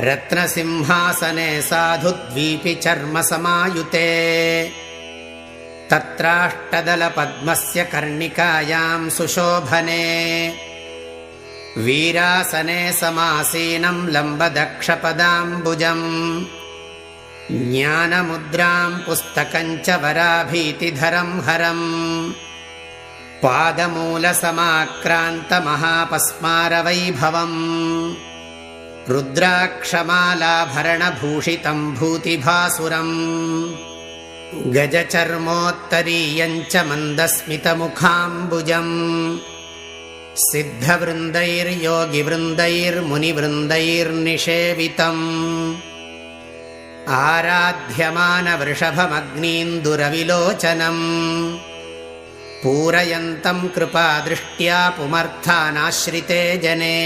रत्नसिंहासने साधुद्वीपि चर्मसमायुते तत्राष्टदलपद्मस्य कर्णिकायां सुशोभने वीरासने समासीनं लम्बदक्षपदाम्बुजम् ज्ञानमुद्रां पुस्तकं च वराभीतिधरं हरम् पादमूलसमाक्रान्तमहापस्मारवैभवम् रुद्राक्षमालाभरणभूषितं भूतिभासुरम् गजचर्मोत्तरीयञ्च मन्दस्मितमुखाम्बुजम् सिद्धवृन्दैर्योगिवृन्दैर्मुनिवृन्दैर्निषेवितम् आराध्यमानवृषभमग्नीन्दुरविलोचनम् पूरयन्तं कृपादृष्ट्या पुमर्थानाश्रिते जने